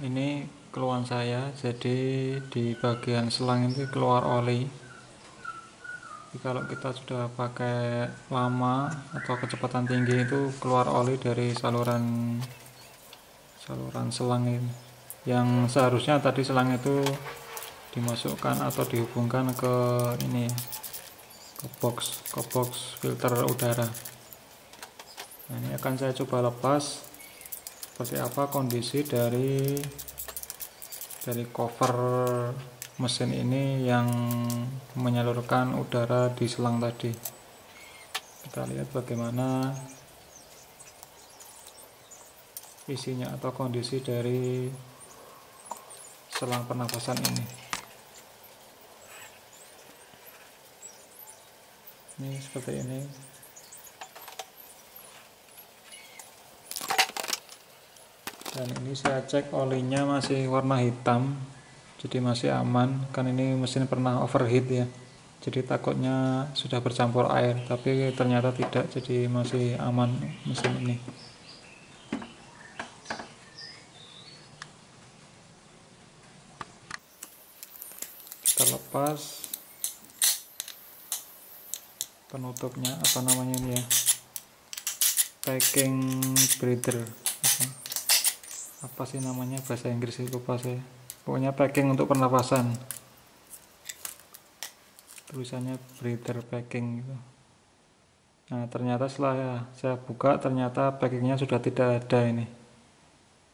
Ini keluhan saya, jadi di bagian selang itu keluar oli. Jadi kalau kita sudah pakai lama atau kecepatan tinggi itu keluar oli dari saluran selang ini. Yang seharusnya tadi selang itu dimasukkan atau dihubungkan ke ini, ke box filter udara. Nah, ini akan saya coba lepas seperti apa kondisi dari cover mesin ini yang menyalurkan udara di selang tadi. Kita lihat bagaimana isinya atau kondisi dari selang pernafasan ini. Ini seperti ini. Dan ini saya cek olinya masih warna hitam, jadi masih aman. Kan ini mesin pernah overheat ya, jadi takutnya sudah bercampur air, tapi ternyata tidak, jadi masih aman mesin ini. Kita lepas penutupnya, apa namanya ini ya, packing breather, apa sih namanya bahasa Inggris, lupa saya. Pokoknya packing untuk pernapasan, tulisannya breather packing gitu. Nah, ternyata setelah saya buka, ternyata packingnya sudah tidak ada ini.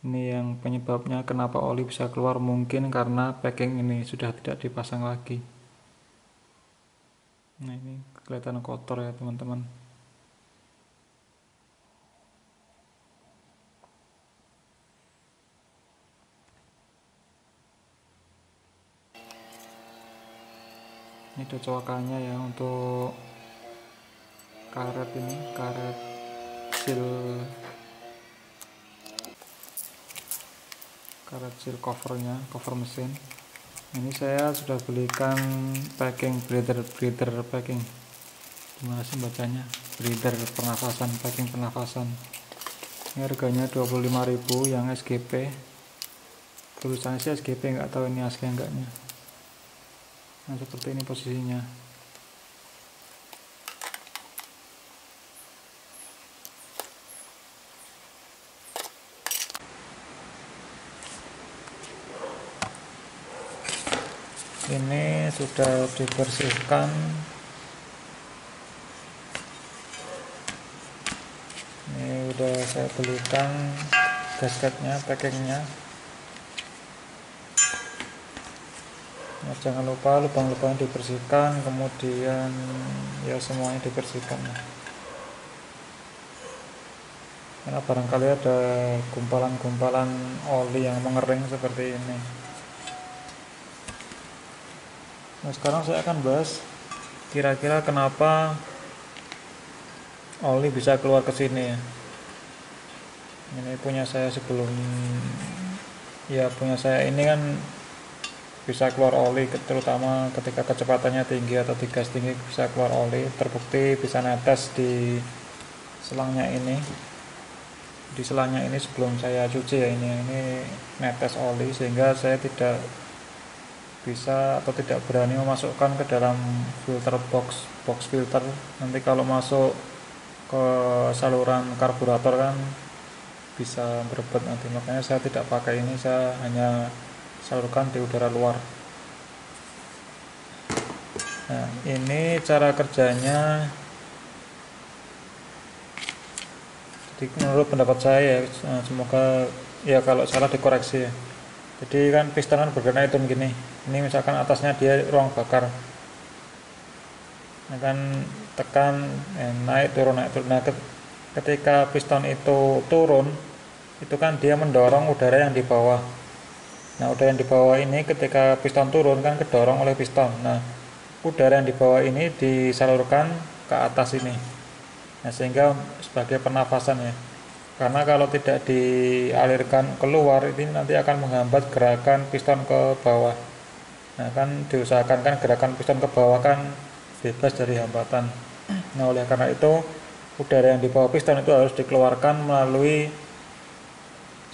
Ini yang penyebabnya kenapa oli bisa keluar, mungkin karena packing ini sudah tidak dipasang lagi. Nah, ini kelihatan kotor ya teman-teman. Ini ada coakannya ya untuk karet ini, karet seal covernya, cover mesin. Ini saya sudah belikan packing breather packing. Gimana sih bacanya? Breather pernafasan, packing pernafasan. Ini harganya 25.000 yang SGP. Tulisannya sih SGP, nggak tahu ini asli enggaknya. Nah, seperti ini posisinya. Ini sudah dibersihkan. Ini udah saya belikan gasketnya, packingnya. Nah, jangan lupa lubang-lubang dibersihkan, kemudian ya semuanya dibersihkan. Karena barangkali ada gumpalan-gumpalan oli yang mengering seperti ini. Nah, sekarang saya akan bahas kira-kira kenapa oli bisa keluar ke sini ya. Ini punya saya sebelum, ya punya saya ini kan bisa keluar oli, terutama ketika kecepatannya tinggi atau digas tinggi bisa keluar oli. Terbukti bisa netes di selangnya ini. Di selangnya ini sebelum saya cuci ya, ini netes oli, sehingga saya tidak bisa atau tidak berani memasukkan ke dalam filter box filter. Nanti kalau masuk ke saluran karburator kan bisa berebut nanti, makanya saya tidak pakai ini, saya hanya salurkan di udara luar. Nah, ini cara kerjanya. Jadi menurut pendapat saya, semoga ya kalau salah dikoreksi ya. Jadi kan piston kan berwarna hitam gini. Ini misalkan atasnya dia ruang bakar. Nah, kan tekan naik turun. Nah, ketika piston itu turun, itu kan dia mendorong udara yang di bawah. Nah, udara yang di bawah ini ketika piston turun kan kedorong oleh piston. Nah, udara yang di bawah ini disalurkan ke atas ini. Nah, sehingga sebagai pernafasan ya. Karena kalau tidak dialirkan keluar, ini nanti akan menghambat gerakan piston ke bawah. Nah, kan diusahakan kan gerakan piston ke bawah kan bebas dari hambatan. Nah, oleh karena itu udara yang di bawah piston itu harus dikeluarkan melalui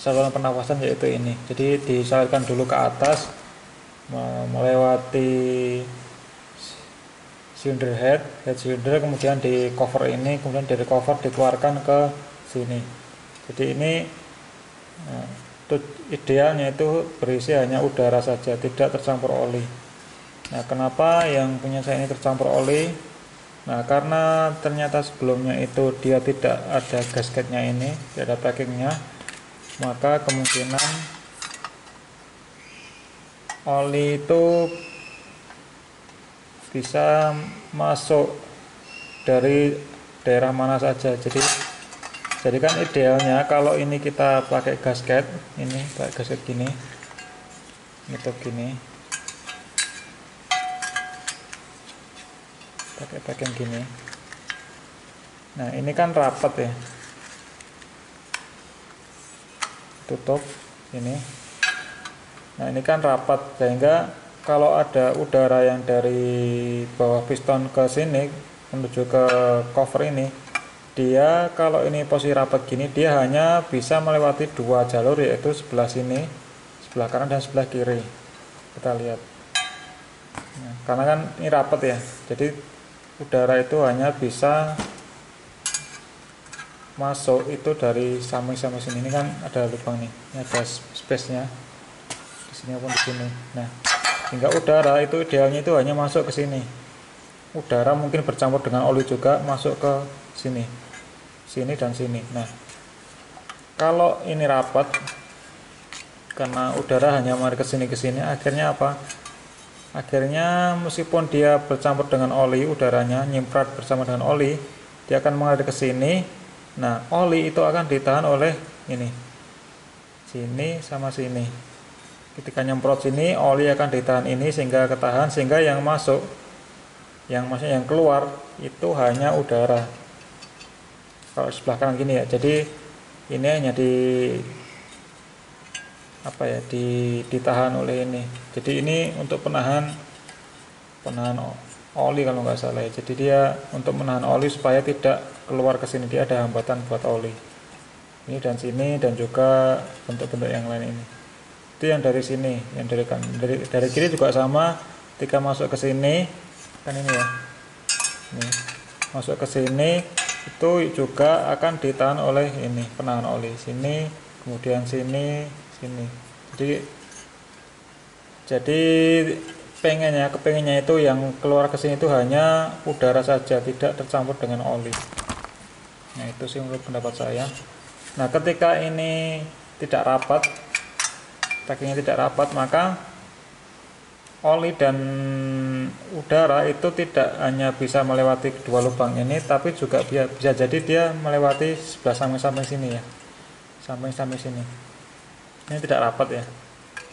saluran pernapasan, yaitu ini. Jadi disalurkan dulu ke atas melewati cylinder head cylinder, kemudian di cover ini, kemudian dari cover dikeluarkan ke sini. Jadi ini itu idealnya itu berisi hanya udara saja, tidak tercampur oli. Nah, kenapa yang punya saya ini tercampur oli? Nah, karena ternyata sebelumnya itu dia tidak ada gasketnya ini, tidak ada packingnya, maka kemungkinan oli itu bisa masuk dari daerah mana saja. Jadi kan idealnya kalau ini kita pakai gasket, ini pakai gasket gini, gitu gini, pakai packing gini. Nah, ini kan rapat ya, tutup ini. Nah, ini kan rapat, sehingga kalau ada udara yang dari bawah piston ke sini menuju ke cover ini, dia kalau ini posisi rapat gini, dia hanya bisa melewati dua jalur, yaitu sebelah sini, sebelah kanan dan sebelah kiri. Kita lihat. Nah, karena kan ini rapat ya, jadi udara itu hanya bisa masuk itu dari samping-samping sini. Ini kan ada lubang nih, ini ada space-nya di sini maupun di sini. Nah, hingga udara itu idealnya itu hanya masuk ke sini. Udara mungkin bercampur dengan oli juga masuk ke sini, sini dan sini. Nah, kalau ini rapat, karena udara hanya mengalir ke sini, akhirnya apa? Akhirnya meskipun dia bercampur dengan oli, udaranya nyimrat bersama dengan oli, dia akan mengalir ke sini. Nah, oli itu akan ditahan oleh ini, sini sama sini. Ketika nyemprot sini, oli akan ditahan ini sehingga ketahan, sehingga yang masuk, yang keluar itu hanya udara. Kalau sebelah kanan gini ya, jadi ini hanya ditahan oleh ini. Jadi ini untuk penahan oli kalau nggak salah ya. Jadi dia untuk menahan oli supaya tidak keluar ke sini, dia ada hambatan buat oli. Ini dan sini, dan juga bentuk-bentuk yang lain ini. Itu yang dari sini, yang dari kiri juga sama. Ketika masuk ke sini, kan ini ya. Ini masuk ke sini itu juga akan ditahan oleh ini penahan oli. Sini, kemudian sini. Jadi kepengennya itu yang keluar ke sini itu hanya udara saja, tidak tercampur dengan oli. Nah, itu sih menurut pendapat saya. Nah, ketika ini tidak rapat, packingnya tidak rapat, maka oli dan udara itu tidak hanya bisa melewati kedua lubang ini, tapi juga bisa jadi dia melewati sebelah samping-samping sini ya, samping-samping sini. Ini tidak rapat ya,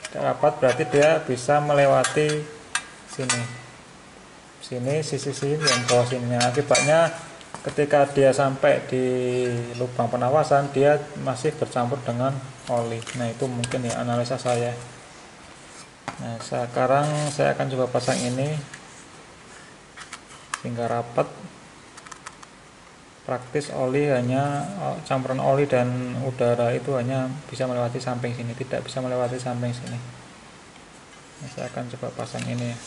tidak rapat berarti dia bisa melewati sini, sisi yang bawah sini. Akibatnya ketika dia sampai di lubang penapasan, dia masih bercampur dengan oli. Nah, itu mungkin ya analisa saya. Nah, sekarang saya akan coba pasang ini sehingga rapat. Praktis campuran oli dan udara itu hanya bisa melewati samping sini, tidak bisa melewati samping sini. Nah, saya akan coba pasang ini ya.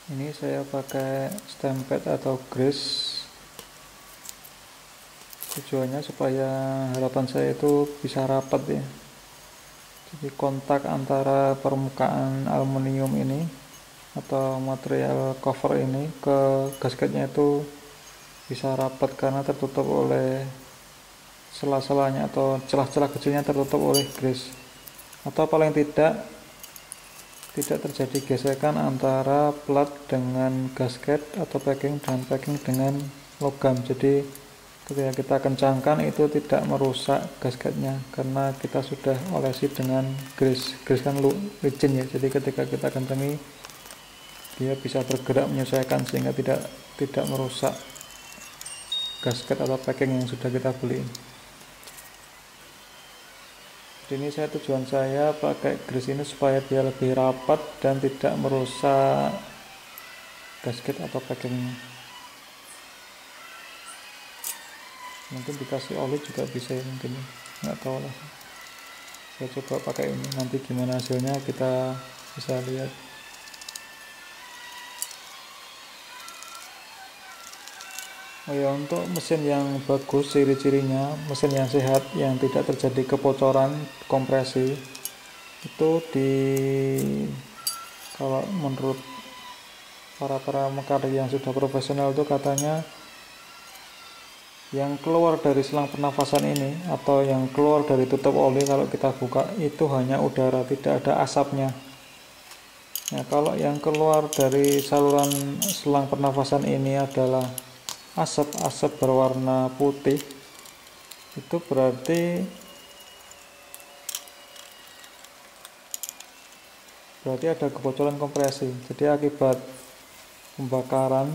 Ini saya pakai stempad atau grease, tujuannya supaya harapan saya itu bisa rapat ya. Jadi kontak antara permukaan aluminium ini atau material cover ini ke gasketnya itu bisa rapat karena tertutup oleh sela-selanya atau celah-celah kecilnya tertutup oleh grease, atau paling tidak terjadi gesekan antara plat dengan gasket atau packing dengan logam. Jadi ketika kita kencangkan itu tidak merusak gasketnya karena kita sudah olesi dengan grease kan licin ya. Jadi ketika kita kencangi dia bisa bergerak menyesuaikan sehingga tidak merusak gasket atau packing yang sudah kita beli. Jadi ini tujuan saya pakai grease ini supaya dia lebih rapat dan tidak merusak gasket atau packingnya. Mungkin dikasih oli juga bisa ya, mungkin nggak tahu lah. Saya coba pakai ini, nanti gimana hasilnya kita bisa lihat. Oh ya, untuk mesin yang bagus, ciri-cirinya mesin yang sehat, yang tidak terjadi kebocoran kompresi itu kalau menurut para mekanik yang sudah profesional itu katanya yang keluar dari selang pernafasan ini atau yang keluar dari tutup oli kalau kita buka itu hanya udara, tidak ada asapnya. Nah, kalau yang keluar dari saluran selang pernafasan ini adalah asap berwarna putih, itu berarti ada kebocoran kompresi. Jadi akibat pembakaran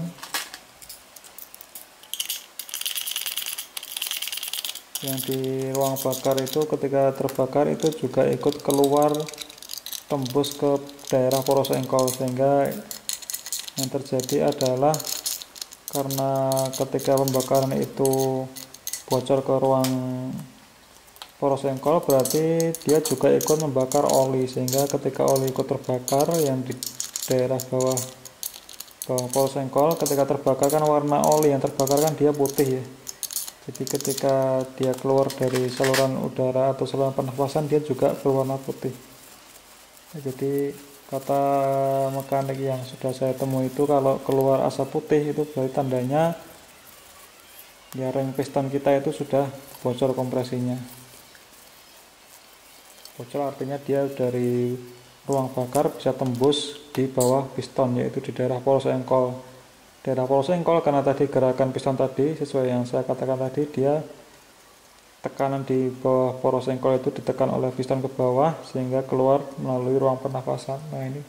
yang di ruang bakar itu, ketika terbakar itu juga ikut keluar tembus ke daerah poros engkol, sehingga yang terjadi adalah karena ketika pembakaran itu bocor ke ruang poros engkol, berarti dia juga ikut membakar oli, sehingga ketika oli ikut terbakar yang di daerah bawah poros engkol, ketika terbakar kan warna oli yang terbakar kan dia putih ya. Jadi ketika dia keluar dari saluran udara atau saluran pernafasan dia juga berwarna putih. Jadi kata mekanik yang sudah saya temui itu, kalau keluar asap putih itu berarti tandanya ya ring piston kita itu sudah bocor kompresinya. Bocor artinya dia dari ruang bakar bisa tembus di bawah piston, yaitu di daerah poros engkol. Daerah poros engkol karena tadi gerakan piston tadi sesuai yang saya katakan tadi, dia tekanan di bawah poros engkol itu ditekan oleh piston ke bawah sehingga keluar melalui ruang pernafasan. Nah, ini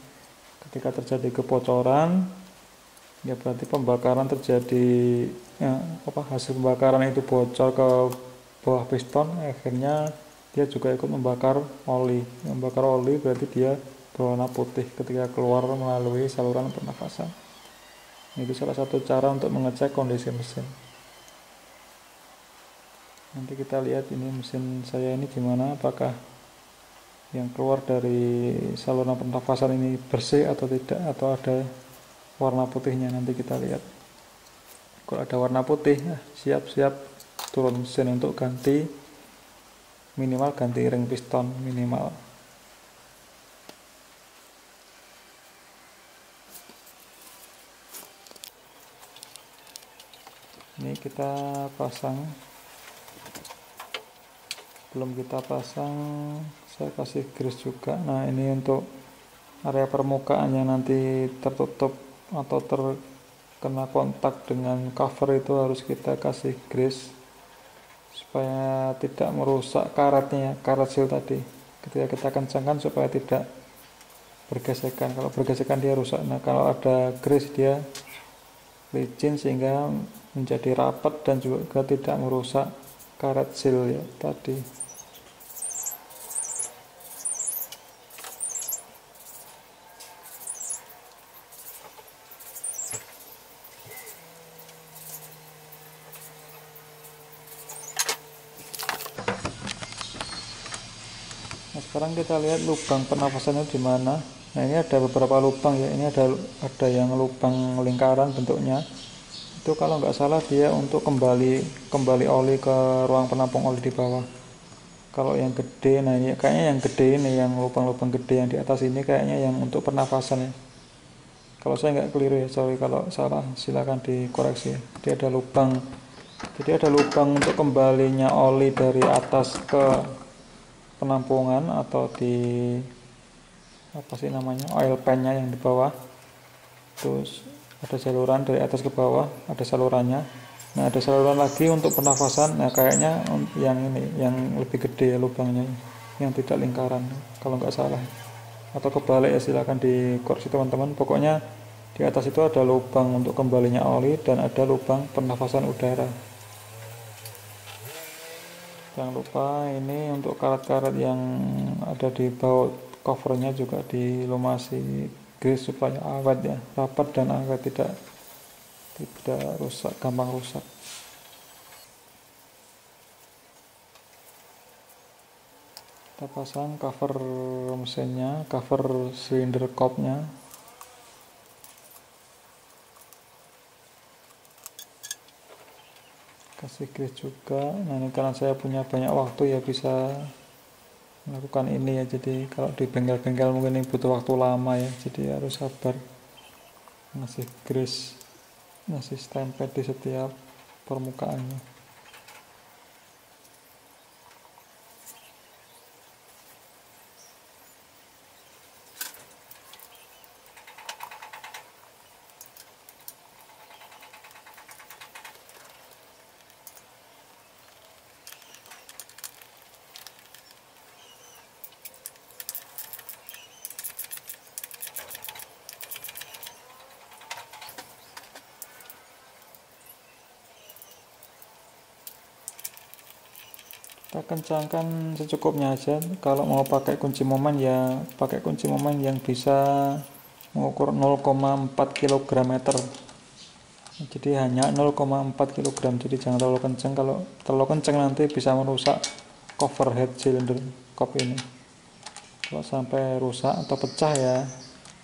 ketika terjadi kebocoran ya berarti pembakaran terjadi ya, hasil pembakaran itu bocor ke bawah piston, akhirnya dia juga ikut membakar oli. Membakar oli berarti dia berwarna putih ketika keluar melalui saluran pernafasan. Itu salah satu cara untuk mengecek kondisi mesin. Nanti kita lihat ini mesin saya ini gimana, apakah yang keluar dari saluran pernafasan ini bersih atau tidak, atau ada warna putihnya. Nanti kita lihat. Kalau ada warna putih, siap-siap turun mesin untuk ganti, minimal ganti ring piston minimal. Ini kita pasang. Belum kita pasang, saya kasih grease juga. Nah, ini untuk area permukaan yang nanti tertutup atau terkena kontak dengan cover itu harus kita kasih grease supaya tidak merusak karetnya, karet seal tadi. Ketika kita kencangkan supaya tidak bergesekan. Kalau bergesekan dia rusak. Nah, kalau ada grease dia licin sehingga menjadi rapat dan juga tidak merusak karet seal ya tadi. Nah, sekarang kita lihat lubang pernafasannya di mana. Nah, ini ada beberapa lubang ya. Ini ada yang lubang lingkaran bentuknya. Itu kalau nggak salah dia untuk kembali oli ke ruang penampung oli di bawah. Kalau yang gede, nah ini kayaknya yang gede ini, yang lubang-lubang gede yang di atas ini kayaknya yang untuk pernafasan ya. Kalau saya nggak keliru ya, sorry kalau salah, silakan dikoreksi ya. Jadi ada lubang untuk kembalinya oli dari atas ke penampungan atau di oil pan-nya yang di bawah. Terus ada saluran dari atas ke bawah, ada salurannya. Nah, ada saluran lagi untuk pernafasan. Nah, kayaknya yang ini yang lebih gede ya lubangnya, yang tidak lingkaran kalau nggak salah, atau kebalik ya, silakan dikoreksi teman-teman. Pokoknya Di atas itu ada lubang untuk kembalinya oli dan ada lubang pernafasan udara. Jangan lupa ini untuk karet-karet yang ada di baut covernya juga dilumasi grease supaya awet ya, rapat dan awet, tidak rusak, gampang rusak. Kita pasang cover mesinnya, cover silinder kopnya. Kasih grease juga. Nah ini karena saya punya banyak waktu ya bisa melakukan ini ya, jadi kalau di bengkel-bengkel mungkin ini butuh waktu lama ya, jadi harus sabar ngasih grease, ngasih stempel di setiap permukaannya. Kita kencangkan secukupnya aja. Kalau mau pakai kunci momen ya pakai kunci momen yang bisa mengukur 0,4 kg meter. Jadi hanya 0,4 kg, jadi jangan terlalu kencang. Kalau terlalu kencang nanti bisa merusak cover head cylinder kop ini. Kalau sampai rusak atau pecah ya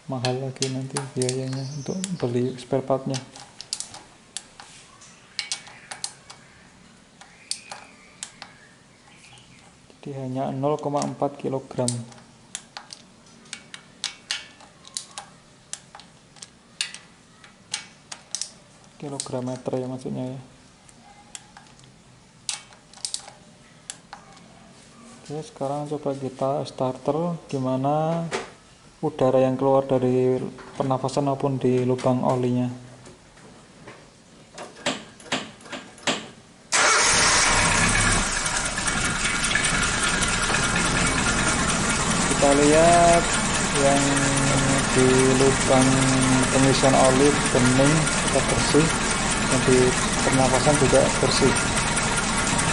mahal lagi nanti biayanya untuk beli spare partnya. Jadi hanya 0,4 kg. Kilogram meter ya maksudnya ya. Oke, sekarang coba kita starter gimana udara yang keluar dari pernafasan maupun di lubang olinya. Kita lihat yang di lubang pengisian oli bening sudah bersih, yang di pernafasan juga bersih,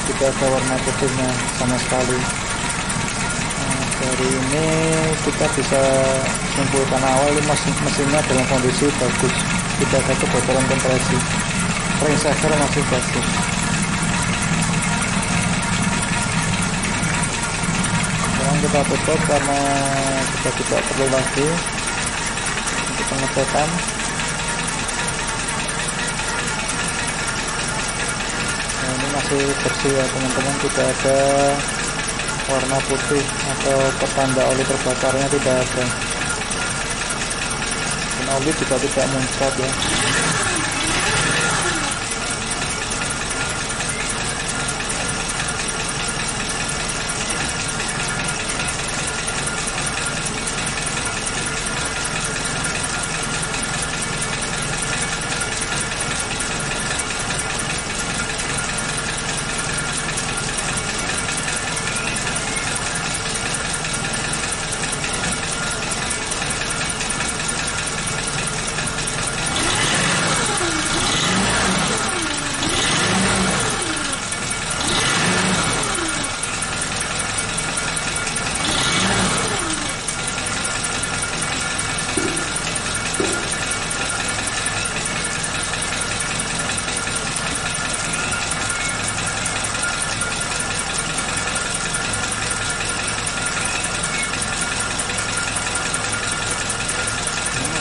tidak ada warna putihnya sama sekali. Nah, dari ini kita bisa simpulkan awal mesinnya dalam kondisi bagus, tidak ada kebocoran kompresi, ring saver masih bagus. Sekarang kita tutup karena kita tidak perlu lagi untuk pengecekan. Nah, ini masih bersih ya teman-teman, tidak ada warna putih atau pertanda oli terbakarnya, tidak ada, dan oli juga tidak muncrat ya.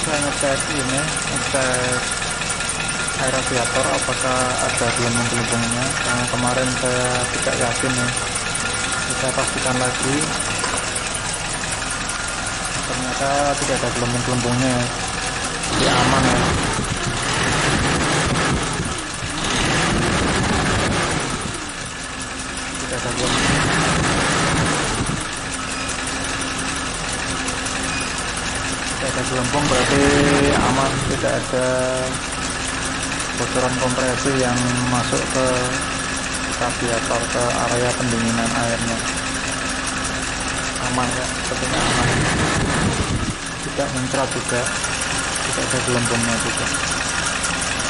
Saya ngecek ini, ngecek air radiator apakah ada gelembung-gelembungnya, karena kemarin saya tidak yakin ya. Kita pastikan lagi, ternyata tidak ada gelembung-gelembungnya ya. Jadi aman ya. Tidak ada gelembung. Tidak ada gelembung berarti aman, tidak ada bocoran kompresi yang masuk ke radiator, ke area pendinginan airnya. Aman ya, sepertinya aman. Tidak muncrat juga, masih ada gelembungnya juga.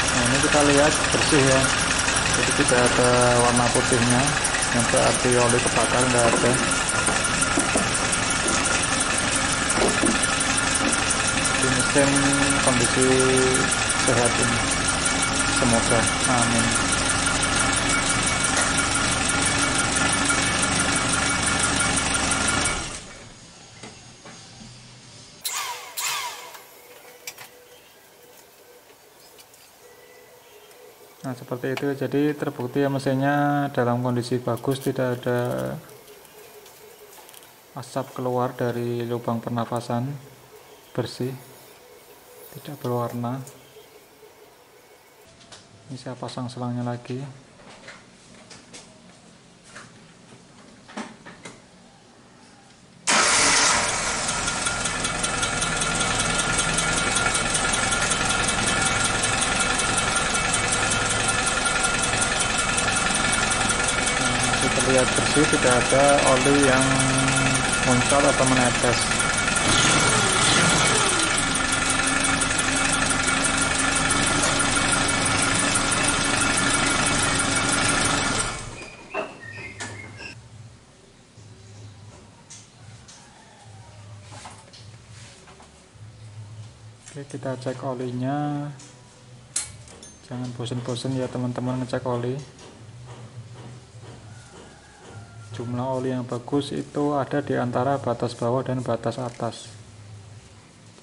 Nah ini kita lihat bersih ya, jadi tidak ada warna putihnya, yang berarti oli kebakar nggak ada. Di mesin kondisi sehat ini, semoga, amin. Nah seperti itu, jadi terbukti ya mesinnya dalam kondisi bagus, tidak ada asap keluar dari lubang pernafasan, bersih, tidak berwarna. Ini saya pasang selangnya lagi. Terlihat bersih, tidak ada oli yang muncul atau menetes. Oke, kita cek olinya. Jangan bosan-bosan ya teman-teman ngecek oli. Jumlah oli yang bagus itu ada di antara batas bawah dan batas atas.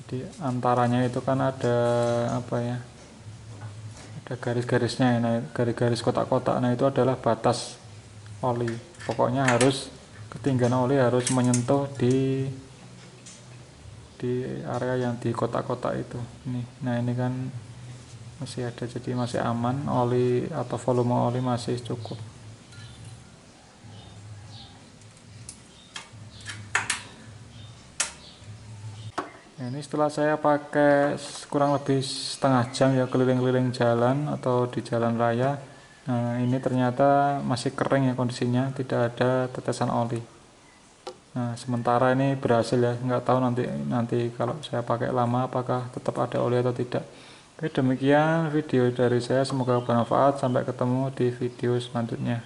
Jadi antaranya itu kan ada apa ya, ada garis-garisnya. Nah, garis-garis kotak-kotak, nah itu adalah batas oli. Pokoknya harus ketinggian oli harus menyentuh di area yang di kotak-kotak itu. Nah ini kan masih ada, jadi masih aman, oli atau volume oli masih cukup. Nah, ini setelah saya pakai kurang lebih setengah jam ya keliling-keliling jalan atau di jalan raya. Nah ini ternyata masih kering ya kondisinya, tidak ada tetesan oli. Nah sementara ini berhasil ya, nggak tahu nanti kalau saya pakai lama apakah tetap ada oli atau tidak. Oke, demikian video dari saya, semoga bermanfaat. Sampai ketemu di video selanjutnya.